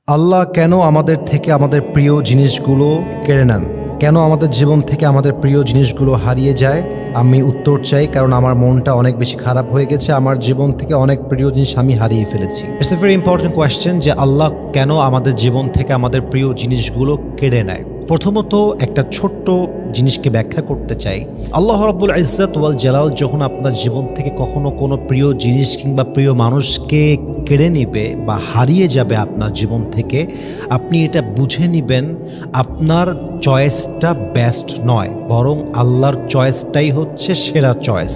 আল্লাহ কেন আমাদের থেকে আমাদের প্রিয় জিনিসগুলো কেড়ে নেন? কেন আমাদের জীবন থেকে আমাদের প্রিয় জিনিসগুলো হারিয়ে যায়? আমি উত্তর চাই, কারণ আমার মনটা অনেক বেশি খারাপ হয়ে গেছে। আমার জীবন থেকে অনেক প্রিয় জিনিস আমি হারিয়ে ফেলেছি। It's a very important question যে আল্লাহ কেন আমাদের জীবন থেকে আমাদের প্রিয় জিনিসগুলো কেড়ে নেয়। প্রথমত একটা ছোট্ট জিনিসকে ব্যাখ্যা করতে চাই। আল্লাহ রাব্বুল ইজ্জত ওয়াল জালাল যখন আপনার জীবন থেকে কখনো কোনো প্রিয় জিনিস কিংবা প্রিয় মানুষকে কেড়ে নেবে বা হারিয়ে যাবে আপনার জীবন থেকে, আপনি এটা বুঝে নেবেন আপনার চয়েসটা বেস্ট নয়, বরং আল্লাহর চয়েসটাই হচ্ছে সেরা চয়েস।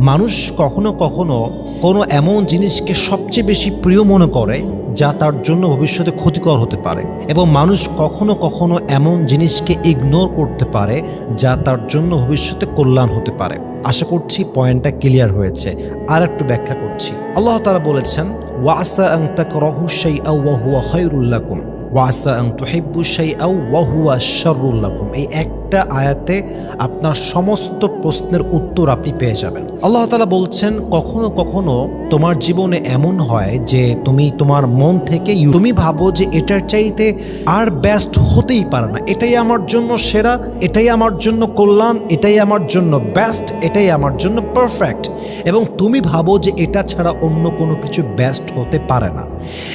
মানুষ কখনো কখনো কোনো এমন জিনিসকে সবচেয়ে বেশি প্রিয় মনে করে যা তার জন্য ভবিষ্যতে ক্ষতিকর হতে পারে, এবং মানুষ কখনো কখনো এমন জিনিসকে ইগনোর করতে পারে যা তার জন্য ভবিষ্যতে কল্যাণ হতে পারে। আশা করছি পয়েন্টটা ক্লিয়ার হয়েছে। আর একটু ব্যাখ্যা করছি। আল্লাহ তাআলা বলেছেন, ওয়াসা আন তাকরাহু শাইআ ওয়া হুয়া খায়রুল লাকুম ওয়াসা আন তুহিব্বু শাইআ ওয়া হুয়া শাররুল লাকুম। এই একটা আয়াতে আপনার সমস্ত প্রশ্নের উত্তর আপনি পেয়ে যাবেন। আল্লাহ তাআলা বলছেন, কখনো কখনো তোমার জীবনে এমন হয় যে তুমি তোমার মন থেকে তুমি ভাবো যে এটার চাইতে আর বেস্ট হতেই পারে না, এটাই আমার জন্য সেরা, এটাই আমার জন্য কল্যাণ, এটাই আমার জন্য বেস্ট, এটাই আমার জন্য পারফেক্ট, এবং তুমি ভাবো যে এটা ছাড়া অন্য কোনো কিছু বেস্ট হতে পারে না।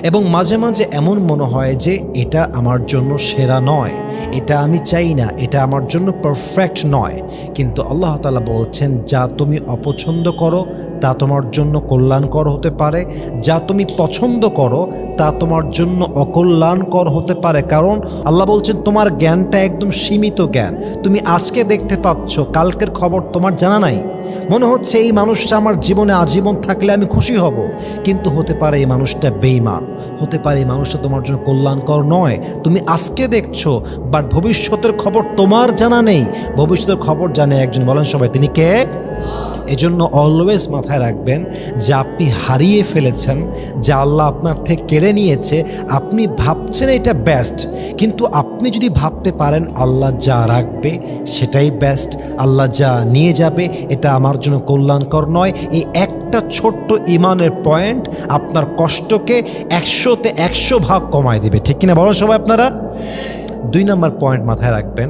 এবং মাঝে মাঝে এমন মনে হয় যে এটা আমার জন্য সেরা নয়, এটা আমি চাই না, এটা আমার জন্য পারফেক্ট নয়। কিন্তু আল্লাহ তাআলা বলছেন, যা তুমি অপছন্দ করো তা তোমার জন্য কল্যাণকর হতে পারে, যা তুমি পছন্দ করো তা তোমার জন্য অকল্যাণকর হতে পারে। কারণ আল্লাহ বলছেন, তোমার জ্ঞানটা একদম সীমিত জ্ঞান। তুমি আজকে দেখতে পাচ্ছ, কালকের খবর তোমার জানা নাই। মনে হচ্ছে এই মানুষটা আমার জীবনে আজীবন থাকলে আমি খুশি হব, কিন্তু হতে পারে এই মানুষটা বেঈমান, হতে পারে এই মানুষটা তোমার জন্য কল্যাণকর নয়। তুমি আজকে দেখছো, বাট ভবিষ্যতের খবর তোমার জানা নেই। ভবিষ্যতের খবর জানে একজন, বলেন সবাই, তিনি কে? এজন্য অলওয়েজ মাথায় রাখবেন যে আপনি হারিয়ে ফেলেছেন, যা আল্লাহ আপনার থেকে কেড়ে নিয়েছে। আপনি ভাবছেন এটা বেস্ট, কিন্তু আপনি যদি ভাবতে পারেন আল্লাহ যা রাখবে সেটাই বেস্ট, আল্লাহ যা নিয়ে যাবে এটা আমার জন্য কল্যাণকর নয়, এই একটা ছোট্ট ইমানের পয়েন্ট আপনার কষ্টকে 100-তে 100 ভাগ কমায় দেবে। ঠিক কিনা বলো সবাই আপনারা? 2 নম্বর পয়েন্ট মাথায় রাখবেন,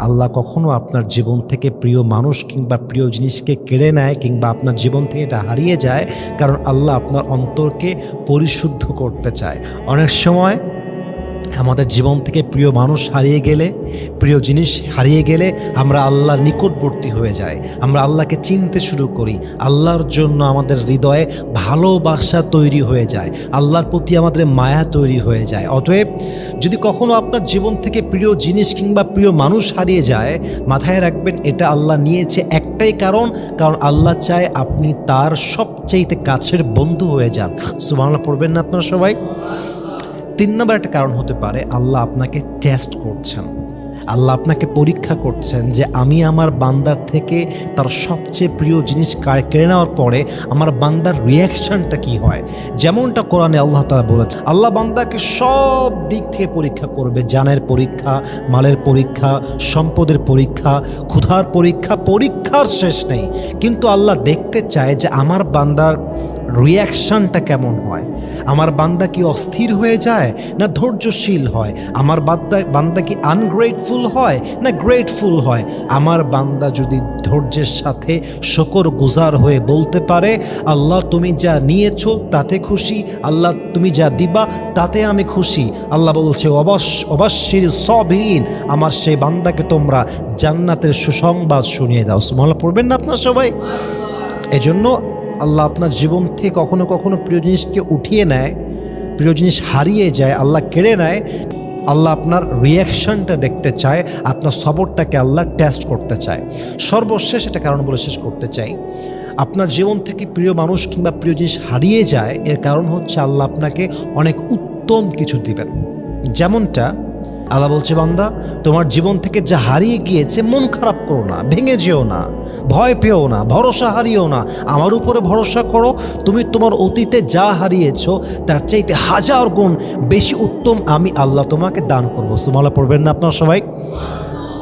আল্লাহ কখনো আপনার জীবন থেকে প্রিয় মানুষ কিংবা প্রিয় জিনিসকে কেড়ে নেয় কিংবা আপনার জীবন থেকে এটা হারিয়ে যায় কারণ আল্লাহ আপনার অন্তরকে পরিশুদ্ধ করতে চায়। অনেক সময় আমাদের জীবন থেকে প্রিয় মানুষ হারিয়ে গেলে, প্রিয় জিনিস হারিয়ে গেলে আমরা আল্লাহর নিকটবর্তী হয়ে যাই, আমরা আল্লাহকে চিনতে শুরু করি, আল্লাহর জন্য আমাদের হৃদয়ে ভালোবাসা তৈরি হয়ে যায়, আল্লাহর প্রতি আমাদের মায়া তৈরি হয়ে যায়। অতএব যদি কখনো আপনার জীবন থেকে প্রিয় জিনিস কিংবা প্রিয় মানুষ হারিয়ে যায়, মাথায় রাখবেন এটা আল্লাহ নিয়েছে একটাই কারণ আল্লাহ চায় আপনি তার সবচাইতে কাছের বন্ধু হয়ে যান। সুবহানাল্লাহ পড়বেন না আপনারা সবাই? 3 নম্বর একটা কারণ হতে পারে, আল্লাহ আপনাকে টেস্ট করছেন, আল্লাহ আপনাকে পরীক্ষা করছেন যে আমি আমার বান্দার থেকে তার সবচেয়ে প্রিয় জিনিস কেড়ে নেওয়ার পরে আমার বান্দার রিয়াকশনটা কি হয়। যেমনটা কোরআনে আল্লাহ তাআলা বলেছে, আল্লাহ বান্দাকে সব দিক থেকে পরীক্ষা করবে, জানের পরীক্ষা, মালের পরীক্ষা, সম্পদের পরীক্ষা, ক্ষুধার পরীক্ষা, পরীক্ষার শেষ নেই। কিন্তু আল্লাহ দেখতে চায় যে আমার বান্দার রিয়াকশনটা কেমন হয়, আমার বান্দা কি অস্থির হয়ে যায় না ধৈর্যশীল হয়, আমার বান্দা কি আনগ্রেটফুল হয় না গ্রেটফুল হয়। আমার বান্দা যদি ধৈর্যের সাথে শুকরগুজার হয়ে বলতে পারে, আল্লাহ তুমি যা নিয়েছো তাতে খুশি, আল্লাহ তুমি যা দিবা তাতে আমি খুশি। আল্লাহ বলছে, অবশ্যির সাবিরিন, আমার সেই বান্দাকে তোমরা জান্নাতের সুসংবাদ শুনিয়ে দাও। সুবহানাল্লাহ পড়বেন না আপনারা সবাই? এজন্য আল্লাহ আপনার জীবন থেকে কখনো কখনো প্রিয় জিনিসকে উঠিয়ে নেয়, প্রিয় জিনিস হারিয়ে যায়, আল্লাহ কেড়ে নেয়। আল্লাহ আপনার রিয়াকশনটা দেখতে চায়, আপনার সবরটাকে আল্লাহ টেস্ট করতে চায়। সর্বশেষ একটা কারণ বলে শেষ করতে চাই, আপনার জীবন থেকে প্রিয় মানুষ কিংবা প্রিয় জিনিস হারিয়ে যায় এর কারণ হচ্ছে আল্লাহ আপনাকে অনেক উত্তম কিছু দিবেন। যেমনটা আল্লাহ বলছে, বান্দা তোমার জীবন থেকে যা হারিয়ে গিয়েছে মন খারাপ করো না, ভেঙে যেও না, ভয় পেও না, ভরসা হারিও না, আমার উপরে ভরসা করো। তুমি তোমার অতীতে যা হারিয়েছ তার চাইতে 1000 গুণ বেশি উত্তম আমি আল্লাহ তোমাকে দান করবো। সুবহানাল্লাহ পড়বেন না আপনারা সবাই?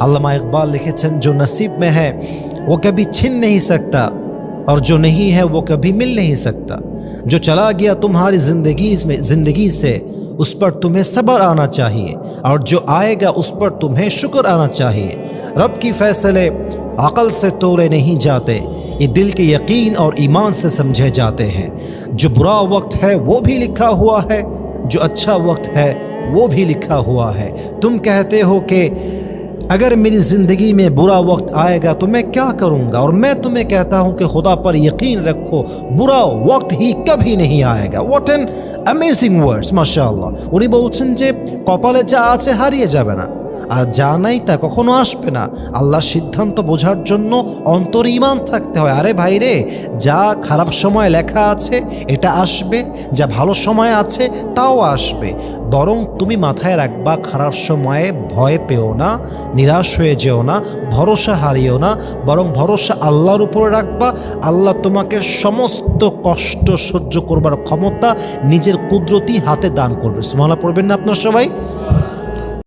আল্লামা ইকবাল লিখেছেন, जो नसीब में है वो कभी छिन नहीं सकता, और जो नहीं है वो कभी मिल नहीं सकता। जो चला गया तुम्हारी जिंदगी से उस पर तुम्हें सब्र आना चाहिए, और जो आएगा उस पर तुम्हें शुक्र आना चाहिए। रब की फैसले अक़ल से तोड़े नहीं जाते, ये दिल के यकीन और ईमान से समझे जाते हैं। जो बुरा वक्त है वो भी लिखा हुआ है, जो अच्छा वक्त है वो भी लिखा हुआ है। तुम कहते हो कि अगर मेरी ज़िंदगी में बुरा वक्त आएगा तो मैं क्या करूँगा, और मैं तुम्हें कहता हूँ कि खुदा पर यकीन रखो, बुरा वक्त ही कभी नहीं आएगा। व्हाट एन अमेजिंग वर्ड्स, माशाআল্লাহ। উনি বলছেন যে কপালে যা আছে হারিয়ে যাবে না, আর যা নাই তা কখনো আসবে না। আল্লাহর সিদ্ধান্ত বোঝার জন্য অন্তরে ঈমান থাকতে হয়। আরে ভাই রে, যা খারাপ সময় লেখা আছে এটা আসবে, যা ভালো সময় আছে তাও আসবে। বরং তুমি মাথায় রাখবা, খারাপ সময়ে ভয় পেও না, নিরাশ হয়ে যেও না, ভরসা হারিও না, বরং ভরসা আল্লাহর উপরে রাখবা। আল্লাহ তোমাকে সমস্ত কষ্ট সহ্য করবার ক্ষমতা নিজের কুদরতি হাতে দান করবে। সুবহানাল্লাহ পড়বেন না আপনার সবাই?